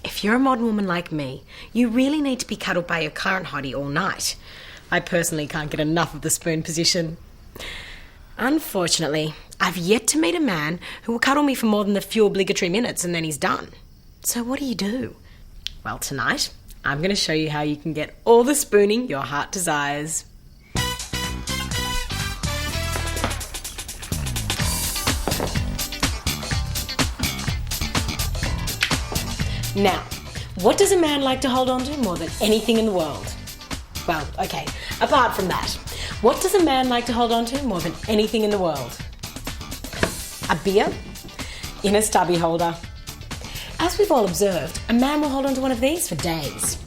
if you're a modern woman like me, you really need to be cuddled by your current hottie all night. I personally can't get enough of the spoon position. Unfortunately, I've yet to meet a man who will cuddle me for more than the few obligatory minutes and then he's done. So what do? Well, tonight, I'm going to show you how you can get all the spooning your heart desires. Now, what does a man like to hold on to more than anything in the world? Well, okay, apart from that, what does a man like to hold on to more than anything in the world? A beer in a stubby holder. As we've all observed, a man will hold on to one of these for days.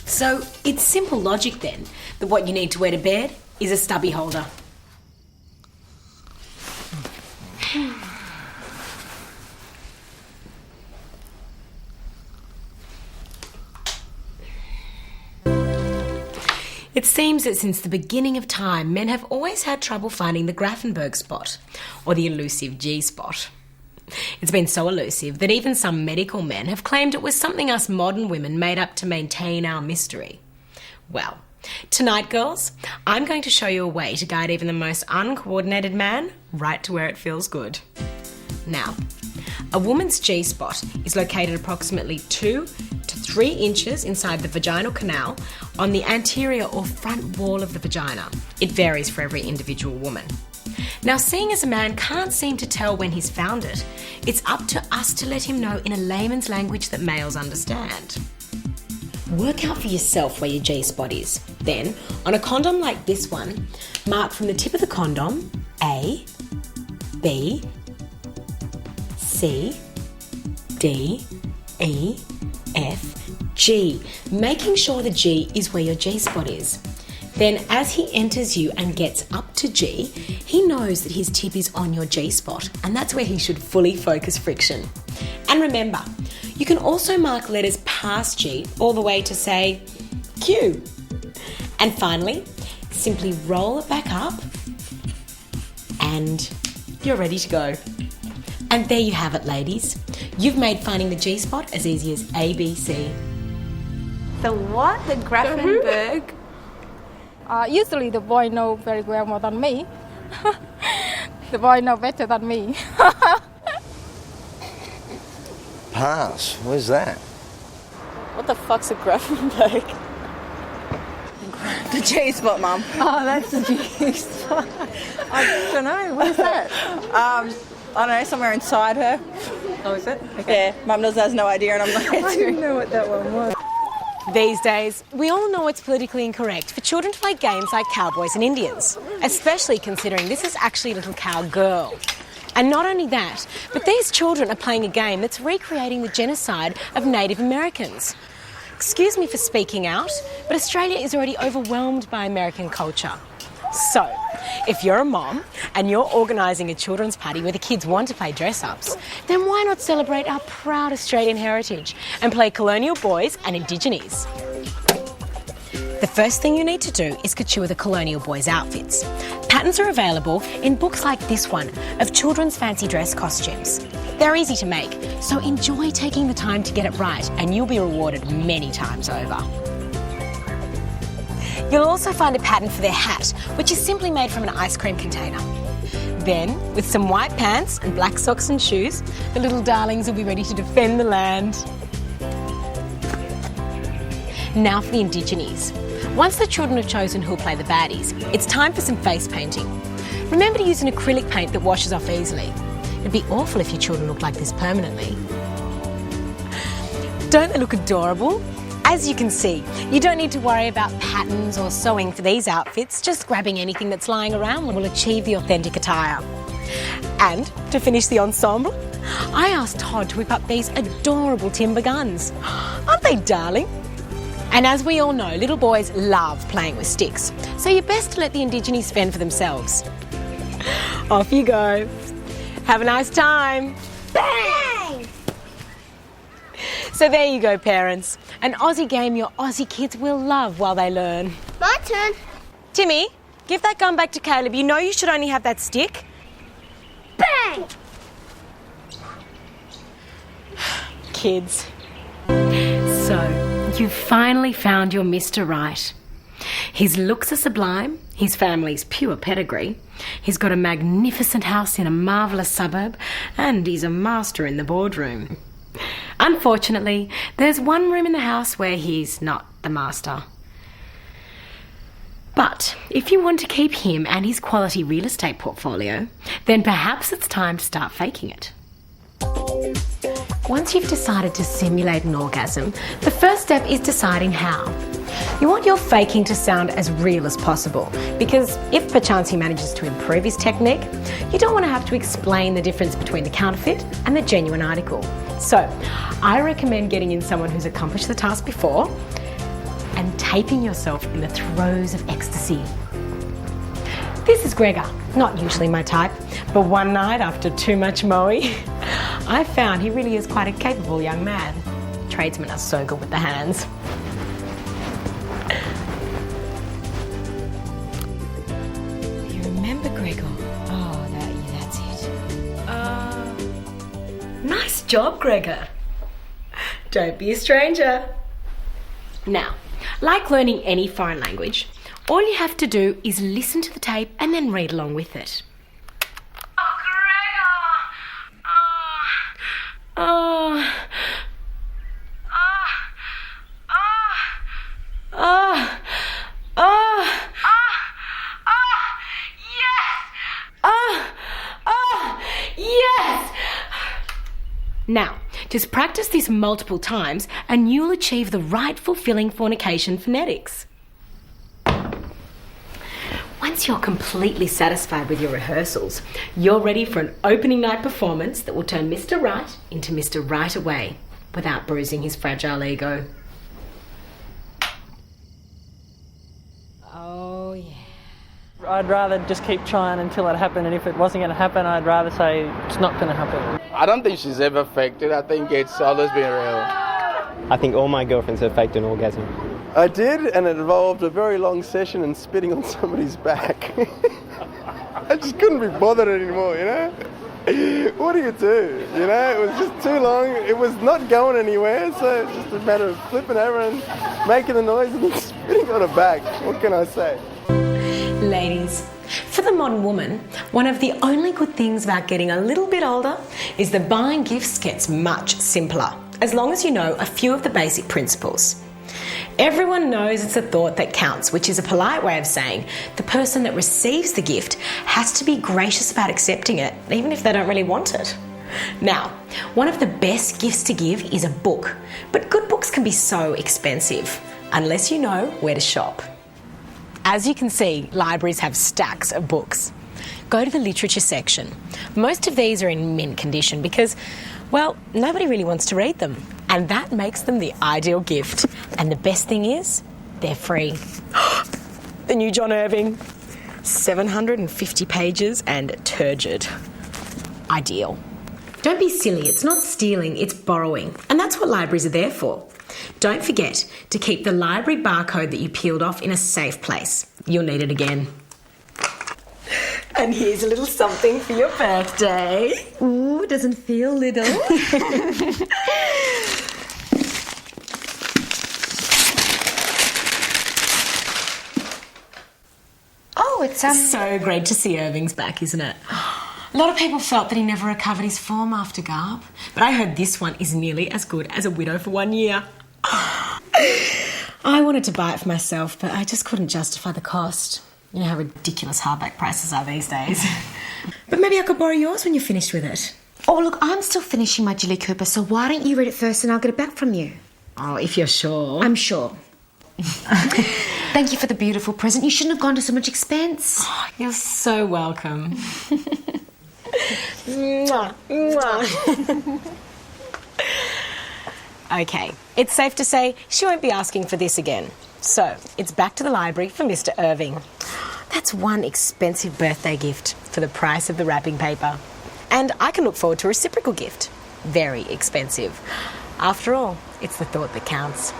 So it's simple logic then that what you need to wear to bed is a stubby holder. It seems that since the beginning of time, men have always had trouble finding the Grafenberg spot, or the elusive G-spot. It's been so elusive that even some medical men have claimed it was something us modern women made up to maintain our mystery. Well, tonight, girls, I'm going to show you a way to guide even the most uncoordinated man right to where it feels good. Now, a woman's G-spot is located approximately 2 to 3 inches inside the vaginal canal on the anterior or front wall of the vagina. It varies for every individual woman. Now, seeing as a man can't seem to tell when he's found it, it's up to us to let him know in a layman's language that males understand. Work out for yourself where your G-spot is. Then, on a condom like this one, mark from the tip of the condom A, B, C, D, E, F, G, making sure the G is where your G-spot is. Then as he enters you and gets up to G, he knows that his tip is on your G-spot, and that's where he should fully focus friction. And remember, you can also mark letters past G all the way to, say, Q. And finally, simply roll it back up and you're ready to go. And there you have it, ladies. You've made finding the G-spot as easy as ABC. The what? The Grafenberg? Usually the boy know very well more than me. The boy know better than me. Pass. Where's that? What the fuck's a Grafenberg? The G-spot, Mum. Oh, that's the G-spot. I don't know. What is that? I don't know, somewhere inside her. Oh, is it? Okay. Yeah, Mum does has no idea, and I'm like, I didn't know what that one was. These days, we all know it's politically incorrect for children to play games like cowboys and Indians, especially considering this is actually a little cowgirl. And not only that, but these children are playing a game that's recreating the genocide of Native Americans. Excuse me for speaking out, but Australia is already overwhelmed by American culture. So, if you're a mom and you're organising a children's party where the kids want to play dress-ups, then why not celebrate our proud Australian heritage and play colonial boys and Indigenes? The first thing you need to do is couture the colonial boys' outfits. Patterns are available in books like this one of children's fancy dress costumes. They're easy to make, so enjoy taking the time to get it right and you'll be rewarded many times over. You'll also find a pattern for their hat, which is simply made from an ice cream container. Then, with some white pants and black socks and shoes, the little darlings will be ready to defend the land. Now for the Indigenes. Once the children have chosen who'll play the baddies, it's time for some face painting. Remember to use an acrylic paint that washes off easily. It'd be awful if your children looked like this permanently. Don't they look adorable? As you can see, you don't need to worry about patterns or sewing for these outfits. Just grabbing anything that's lying around will achieve the authentic attire. And to finish the ensemble, I asked Todd to whip up these adorable timber guns. Aren't they darling? And as we all know, little boys love playing with sticks, so you're best to let the Indigenes fend for themselves. Off you go. Have a nice time. Bang! So there you go, parents. An Aussie game your Aussie kids will love while they learn. My turn. Timmy, give that gun back to Caleb. You know you should only have that stick. Bang! Kids. So, you've finally found your Mr. Right. His looks are sublime, his family's pure pedigree, he's got a magnificent house in a marvellous suburb, and he's a master in the boardroom. Unfortunately, there's one room in the house where he's not the master. But if you want to keep him and his quality real estate portfolio, then perhaps it's time to start faking it. Once you've decided to simulate an orgasm, the first step is deciding how. You want your faking to sound as real as possible, because if perchance he manages to improve his technique, you don't want to have to explain the difference between the counterfeit and the genuine article. So, I recommend getting in someone who's accomplished the task before and taping yourself in the throes of ecstasy. This is Gregor, not usually my type, but one night after too much moe, I found he really is quite a capable young man. Tradesmen are so good with the hands. You remember Gregor? Oh, that's it. Nice job, Gregor. Don't be a stranger. Now, like learning any foreign language, all you have to do is listen to the tape and then read along with it. Oh, Gregor! Oh. Yes! Now, just practice this multiple times and you'll achieve the right fulfilling fornication phonetics. Once you're completely satisfied with your rehearsals, you're ready for an opening night performance that will turn Mr. Right into Mr. Right away without bruising his fragile ego. Oh, yeah. I'd rather just keep trying until it happened, and if it wasn't going to happen, I'd rather say it's not going to happen. I don't think she's ever faked it. I think it's always been real. I think all my girlfriends have faked an orgasm. I did, and it involved a very long session and spitting on somebody's back. I just couldn't be bothered anymore, you know? What do? You know, it was just too long. It was not going anywhere, so it's just a matter of flipping over and making the noise and then spitting on her back. What can I say? Ladies, for the modern woman, one of the only good things about getting a little bit older is that buying gifts gets much simpler, as long as you know a few of the basic principles. Everyone knows it's a thought that counts, which is a polite way of saying the person that receives the gift has to be gracious about accepting it, even if they don't really want it. Now, one of the best gifts to give is a book, but good books can be so expensive, unless you know where to shop. As you can see, libraries have stacks of books. Go to the literature section. Most of these are in mint condition because, well, nobody really wants to read them. And that makes them the ideal gift. And the best thing is, they're free. The new John Irving. 750 pages and turgid. Ideal. Don't be silly, it's not stealing, it's borrowing. And that's what libraries are there for. Don't forget to keep the library barcode that you peeled off in a safe place. You'll need it again. And here's a little something for your birthday. Ooh, doesn't feel little. Oh, it's So great to see Irving's back, isn't it? A lot of people felt that he never recovered his form after Garb, but I heard this one is nearly as good as A Widow for 1 year. I wanted to buy it for myself, but I just couldn't justify the cost. You know how ridiculous hardback prices are these days. But maybe I could borrow yours when you're finished with it. Oh, look, I'm still finishing my Jilly Cooper, so why don't you read it first and I'll get it back from you? Oh, if you're sure. I'm sure. Thank you for the beautiful present. You shouldn't have gone to so much expense. Oh, you're so welcome. Mwah, mwah. Okay, it's safe to say she won't be asking for this again. So, it's back to the library for Mr. Irving. That's one expensive birthday gift for the price of the wrapping paper. And I can look forward to a reciprocal gift. Very expensive. After all, it's the thought that counts.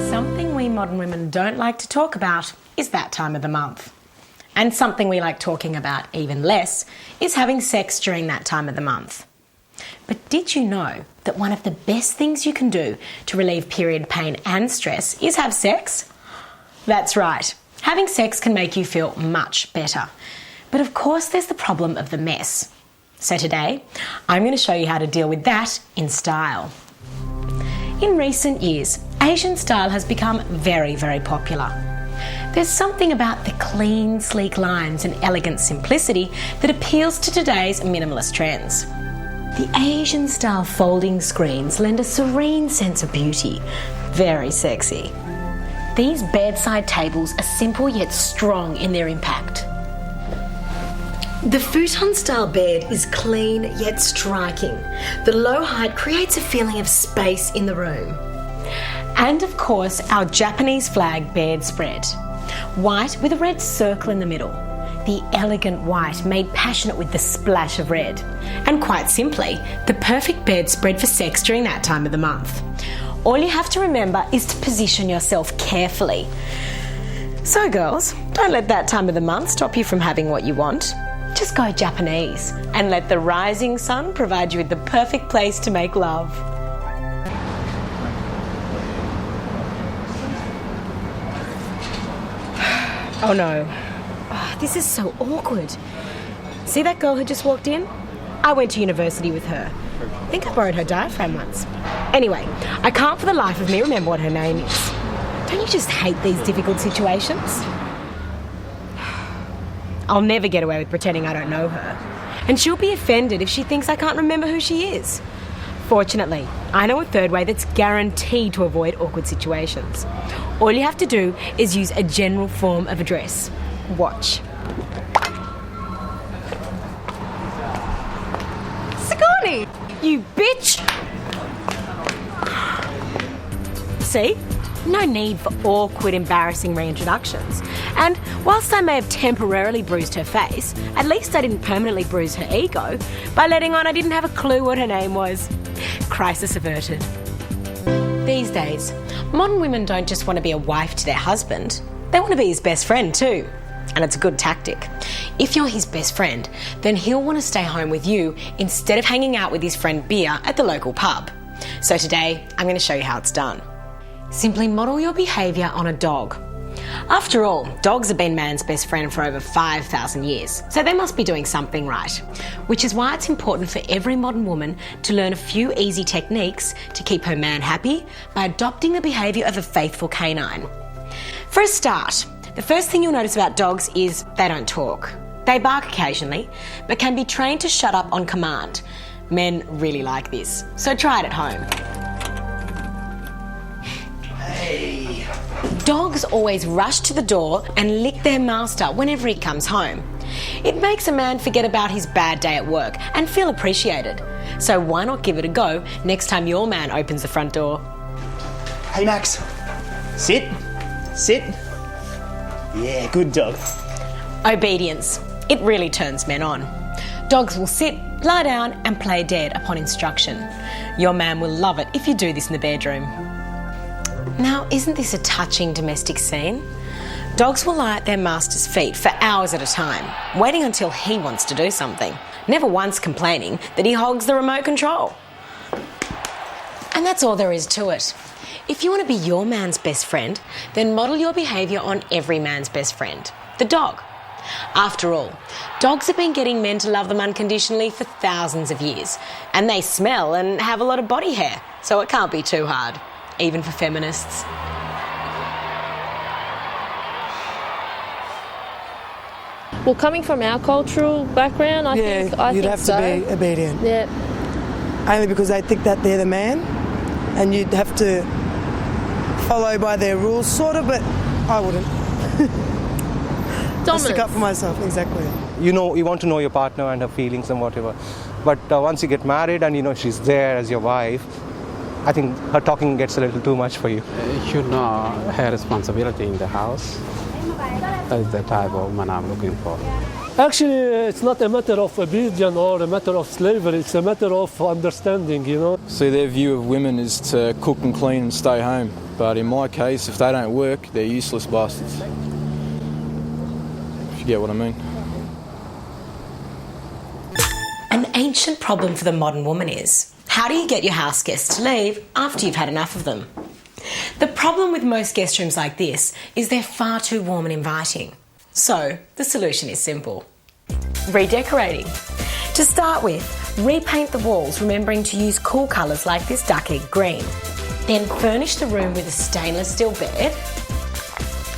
Something we modern women don't like to talk about is that time of the month. And something we like talking about even less is having sex during that time of the month. But did you know that one of the best things you can do to relieve period pain and stress is have sex? That's right. Having sex can make you feel much better. But of course there's the problem of the mess. So today, I'm going to show you how to deal with that in style. In recent years, Asian style has become very, very popular. There's something about the clean, sleek lines and elegant simplicity that appeals to today's minimalist trends. The Asian style folding screens lend a serene sense of beauty. Very sexy. These bedside tables are simple yet strong in their impact. The futon style bed is clean yet striking. The low height creates a feeling of space in the room. And of course, our Japanese flag bedspread. White with a red circle in the middle. The elegant white made passionate with the splash of red. And quite simply, the perfect bedspread for sex during that time of the month. All you have to remember is to position yourself carefully. So girls, don't let that time of the month stop you from having what you want. Just go Japanese and let the rising sun provide you with the perfect place to make love. Oh no. Oh, this is so awkward. See that girl who just walked in? I went to university with her. I think I borrowed her diaphragm once. Anyway, I can't for the life of me remember what her name is. Don't you just hate these difficult situations? I'll never get away with pretending I don't know her. And she'll be offended if she thinks I can't remember who she is. Fortunately, I know a third way that's guaranteed to avoid awkward situations. All you have to do is use a general form of address. Watch. Sigourney! You bitch! See? No need for awkward, embarrassing reintroductions. And whilst I may have temporarily bruised her face, at least I didn't permanently bruise her ego by letting on I didn't have a clue what her name was. Crisis averted. These days, modern women don't just want to be a wife to their husband, they want to be his best friend too. And it's a good tactic. If you're his best friend, then he'll want to stay home with you instead of hanging out with his friend Beer at the local pub. So today, I'm going to show you how it's done. Simply model your behaviour on a dog. After all, dogs have been man's best friend for over 5,000 years, so they must be doing something right. Which is why it's important for every modern woman to learn a few easy techniques to keep her man happy by adopting the behaviour of a faithful canine. For a start, the first thing you'll notice about dogs is they don't talk. They bark occasionally, but can be trained to shut up on command. Men really like this, so try it at home. Dogs always rush to the door and lick their master whenever he comes home. It makes a man forget about his bad day at work and feel appreciated. So why not give it a go next time your man opens the front door? Hey Max, sit, sit. Yeah, good dog. Obedience. It really turns men on. Dogs will sit, lie down and play dead upon instruction. Your man will love it if you do this in the bedroom. Now, isn't this a touching domestic scene? Dogs will lie at their master's feet for hours at a time, waiting until he wants to do something, never once complaining that he hogs the remote control. And that's all there is to it. If you want to be your man's best friend, then model your behaviour on every man's best friend, the dog. After all, dogs have been getting men to love them unconditionally for thousands of years, and they smell and have a lot of body hair, so it can't be too hard, even for feminists. Well, coming from our cultural background, I think you'd have to be obedient. Yeah. Only because they think that they're the man, and you'd have to follow by their rules, sort of, but I wouldn't. I stick up for myself, exactly. You know, you want to know your partner and her feelings and whatever. But once you get married and you know she's there as your wife, I think her talking gets a little too much for you. You know her responsibility in the house. That's the type of man I'm looking for. Actually, it's not a matter of obedience or a matter of slavery. It's a matter of understanding, you know. See, their view of women is to cook and clean and stay home. But in my case, if they don't work, they're useless bastards. If you get what I mean. An ancient problem for the modern woman is, how do you get your house guests to leave after you've had enough of them? The problem with most guest rooms like this is they're far too warm and inviting. So, the solution is simple. Redecorating. To start with, repaint the walls, remembering to use cool colours like this duck egg green. Then furnish the room with a stainless steel bed,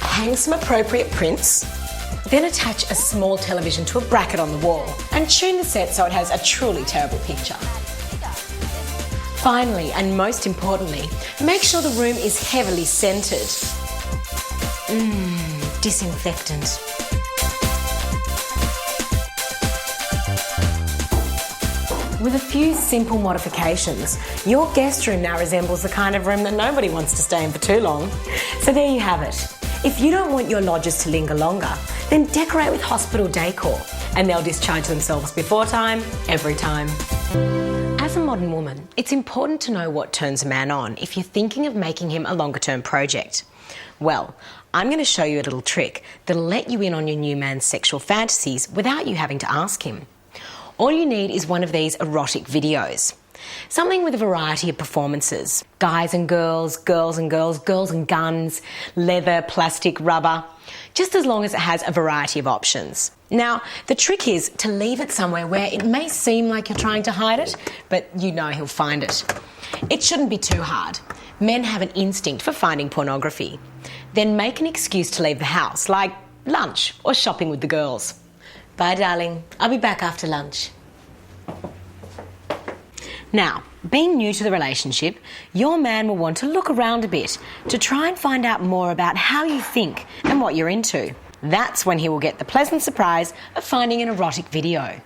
hang some appropriate prints, then attach a small television to a bracket on the wall and tune the set so it has a truly terrible picture. Finally, and most importantly, make sure the room is heavily scented. Disinfectant. With a few simple modifications, your guest room now resembles the kind of room that nobody wants to stay in for too long. So there you have it. If you don't want your lodgers to linger longer, then decorate with hospital decor and they'll discharge themselves before time, every time. As a modern woman, it's important to know what turns a man on if you're thinking of making him a longer-term project. Well, I'm going to show you a little trick that'll let you in on your new man's sexual fantasies without you having to ask him. All you need is one of these erotic videos. Something with a variety of performances. Guys and girls, girls and girls, girls and guns, leather, plastic, rubber. Just as long as it has a variety of options. Now, the trick is to leave it somewhere where it may seem like you're trying to hide it, but you know he'll find it. It shouldn't be too hard. Men have an instinct for finding pornography. Then make an excuse to leave the house, like lunch or shopping with the girls. Bye, darling. I'll be back after lunch. Now, being new to the relationship, your man will want to look around a bit to try and find out more about how you think and what you're into. That's when he will get the pleasant surprise of finding an erotic video.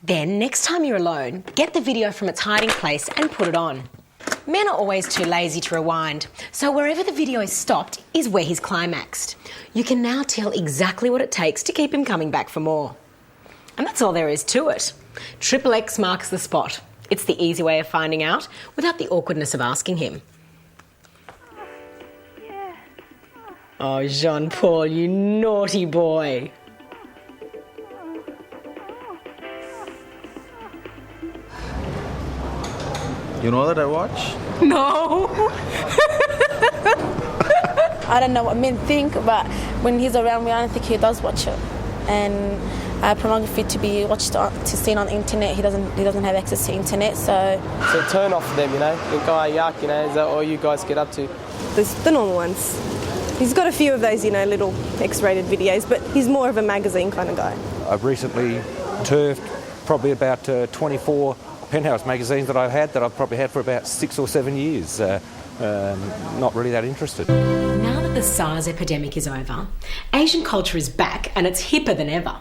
Then, next time you're alone, get the video from its hiding place and put it on. Men are always too lazy to rewind, so wherever the video is stopped is where he's climaxed. You can now tell exactly what it takes to keep him coming back for more. And that's all there is to it. XXX marks the spot. It's the easy way of finding out without the awkwardness of asking him. Oh, Jean-Paul, you naughty boy. You know that I watch? No. I don't know what men think, but when he's around me, I don't think he does watch it. And pornography to be watched seen on the internet, he doesn't have access to internet, so. So turn off for them, you know. Think, oh, yuck, you know. Is that all you guys get up to? The normal ones. He's got a few of those, you know, little X-rated videos, but he's more of a magazine kind of guy. I've recently turfed probably about 24 Penthouse magazines that I've probably had for about 6 or 7 years. Not really that interested. Now that the SARS epidemic is over, Asian culture is back and it's hipper than ever.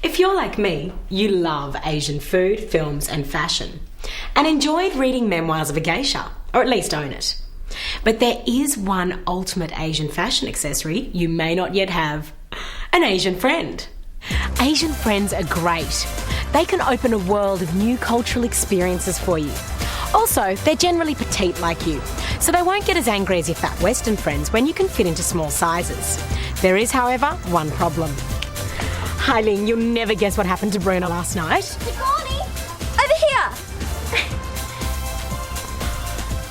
If you're like me, you love Asian food, films and fashion, and enjoyed reading memoirs of a geisha, or at least own it. But there is one ultimate Asian fashion accessory you may not yet have: an Asian friend. Asian friends are great. They can open a world of new cultural experiences for you. Also, they're generally petite like you, so they won't get as angry as your fat Western friends when you can fit into small sizes. There is, however, one problem. Hi, Ling, you'll never guess what happened to Bruno last night. Sigourney! Over here!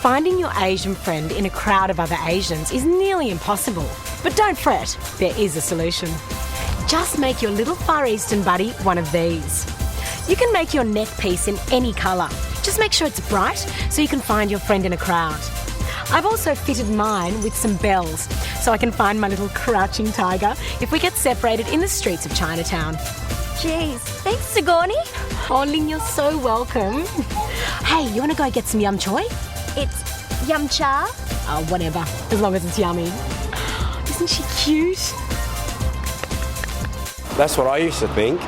Finding your Asian friend in a crowd of other Asians is nearly impossible. But don't fret, there is a solution. Just make your little Far Eastern buddy one of these. You can make your neck piece in any colour. Just make sure it's bright so you can find your friend in a crowd. I've also fitted mine with some bells so I can find my little crouching tiger if we get separated in the streets of Chinatown. Jeez, thanks, Sigourney. Oh, Ling, you're so welcome. Hey, you want to go get some yum choy? It's yum cha. Oh, whatever, as long as it's yummy. Isn't she cute? That's what I used to think,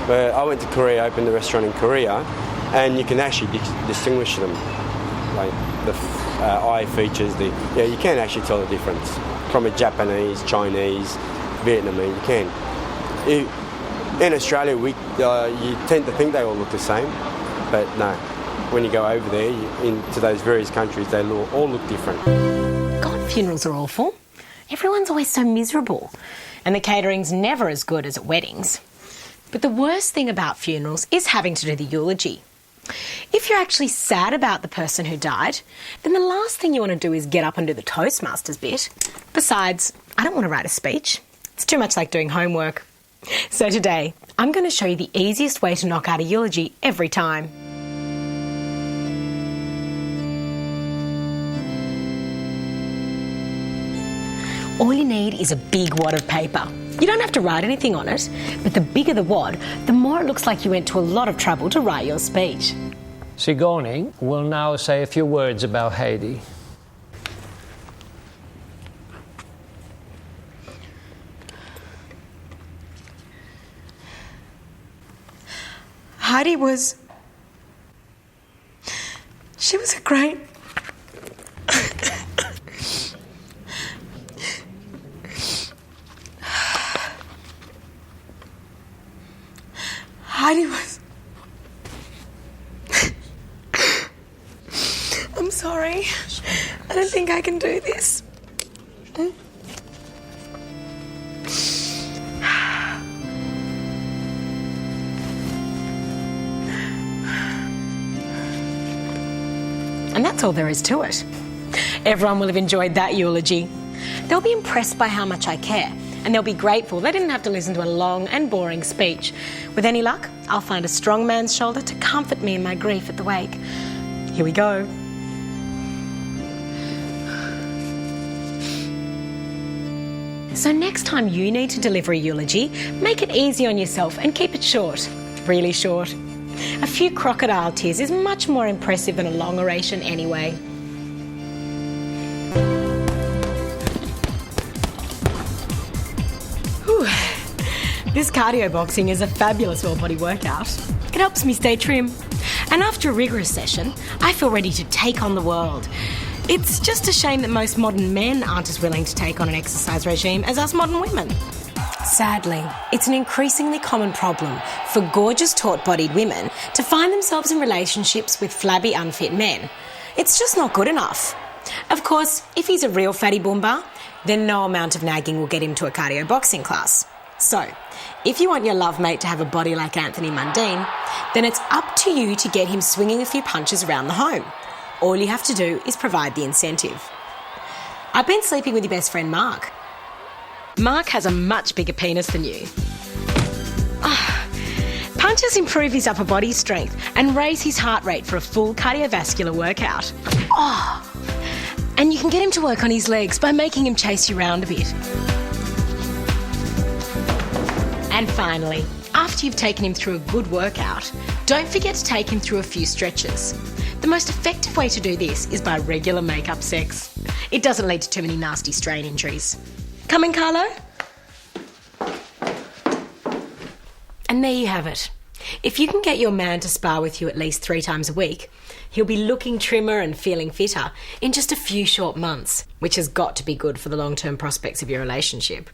but I went to Korea, opened a restaurant in Korea, and you can actually distinguish them. Like the eye features, you can actually tell the difference from a Japanese, Chinese, Vietnamese. You can. In Australia, you tend to think they all look the same, but no. When you go over there into those various countries, they all look different. God, funerals are awful. Everyone's always so miserable, and the catering's never as good as at weddings. But the worst thing about funerals is having to do the eulogy. If you're actually sad about the person who died, then the last thing you want to do is get up and do the Toastmasters bit. Besides, I don't want to write a speech. It's too much like doing homework. So today, I'm going to show you the easiest way to knock out a eulogy every time. All you need is a big wad of paper. You don't have to write anything on it, but the bigger the wad, the more it looks like you went to a lot of trouble to write your speech. Sigourney will now say a few words about Heidi. Heidi was... She was a great... Heidi was... I'm sorry. I don't think I can do this. And that's all there is to it. Everyone will have enjoyed that eulogy. They'll be impressed by how much I care, and they'll be grateful they didn't have to listen to a long and boring speech. With any luck, I'll find a strong man's shoulder to comfort me in my grief at the wake. Here we go. So next time you need to deliver a eulogy, make it easy on yourself and keep it short. Really short. A few crocodile tears is much more impressive than a long oration anyway. Whew. This cardio boxing is a fabulous all-body workout. It helps me stay trim. And after a rigorous session, I feel ready to take on the world. It's just a shame that most modern men aren't as willing to take on an exercise regime as us modern women. Sadly, it's an increasingly common problem for gorgeous, taut-bodied women to find themselves in relationships with flabby, unfit men. It's just not good enough. Of course, if he's a real fatty boomba, then no amount of nagging will get him to a cardio boxing class. So, if you want your love mate to have a body like Anthony Mundine, then it's up to you to get him swinging a few punches around the home. All you have to do is provide the incentive. I've been sleeping with your best friend Mark. Mark has a much bigger penis than you. Punches improve his upper body strength and raise his heart rate for a full cardiovascular workout. And you can get him to work on his legs by making him chase you around a bit. And finally, after you've taken him through a good workout, don't forget to take him through a few stretches. The most effective way to do this is by regular make-up sex. It doesn't lead to too many nasty strain injuries. Come in, Carlo. And there you have it. If you can get your man to spar with you at least 3 times a week, he'll be looking trimmer and feeling fitter in just a few short months, which has got to be good for the long-term prospects of your relationship.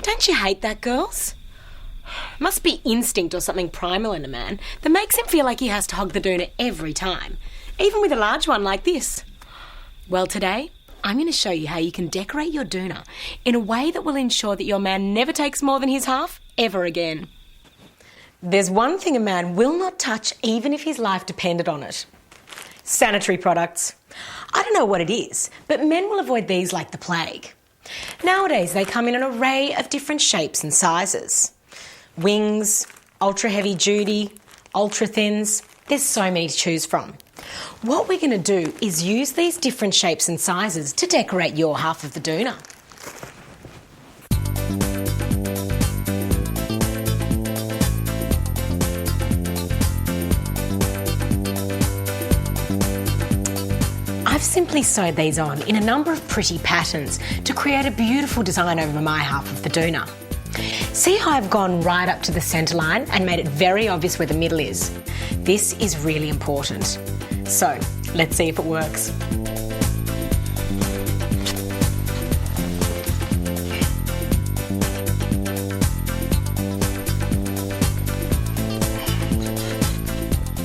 Don't you hate that, girls? Must be instinct or something primal in a man that makes him feel like he has to hog the doona every time, even with a large one like this. Well, today, I'm going to show you how you can decorate your doona in a way that will ensure that your man never takes more than his half ever again. There's one thing a man will not touch even if his life depended on it. Sanitary products. I don't know what it is, but men will avoid these like the plague. Nowadays, they come in an array of different shapes and sizes. Wings, ultra heavy duty, ultra thins. There's so many to choose from. What we're going to do is use these different shapes and sizes to decorate your half of the doona. I've simply sewed these on in a number of pretty patterns to create a beautiful design over my half of the doona. See how I've gone right up to the centre line and made it very obvious where the middle is? This is really important. So, let's see if it works.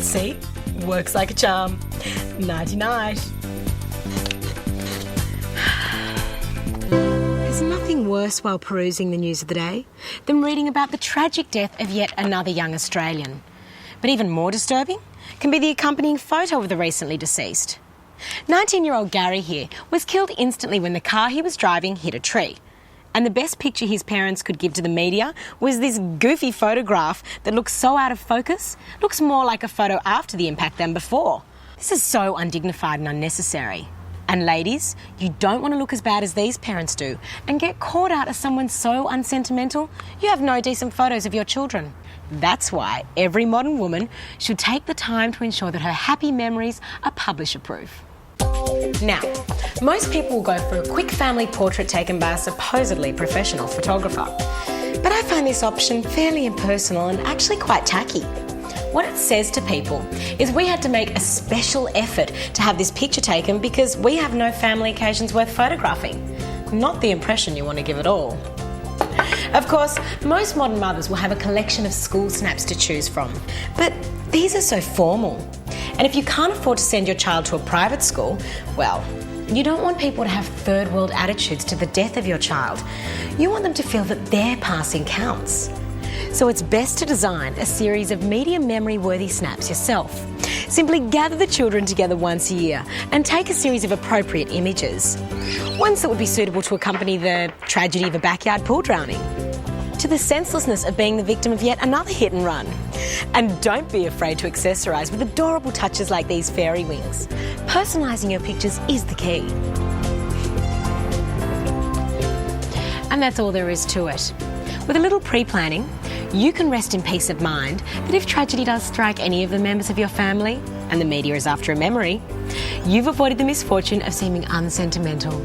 See? Works like a charm. Nighty-night. There's nothing worse while perusing the news of the day than reading about the tragic death of yet another young Australian. But even more disturbing can be the accompanying photo of the recently deceased. 19-year-old Gary here was killed instantly when the car he was driving hit a tree. And the best picture his parents could give to the media was this goofy photograph that looks so out of focus, looks more like a photo after the impact than before. This is so undignified and unnecessary. And ladies, you don't want to look as bad as these parents do and get caught out as someone so unsentimental you have no decent photos of your children. That's why every modern woman should take the time to ensure that her happy memories are publisher-proof. Now, most people will go for a quick family portrait taken by a supposedly professional photographer. But I find this option fairly impersonal and actually quite tacky. What it says to people is we had to make a special effort to have this picture taken because we have no family occasions worth photographing. Not the impression you want to give at all. Of course, most modern mothers will have a collection of school snaps to choose from, but these are so formal. And if you can't afford to send your child to a private school, well, you don't want people to have third world attitudes to the death of your child. You want them to feel that their passing counts. So it's best to design a series of medium memory-worthy snaps yourself. Simply gather the children together once a year and take a series of appropriate images. Ones that would be suitable to accompany the tragedy of a backyard pool drowning, to the senselessness of being the victim of yet another hit and run. And don't be afraid to accessorise with adorable touches like these fairy wings. Personalising your pictures is the key. And that's all there is to it. With a little pre-planning, you can rest in peace of mind that if tragedy does strike any of the members of your family, and the media is after a memory, you've avoided the misfortune of seeming unsentimental.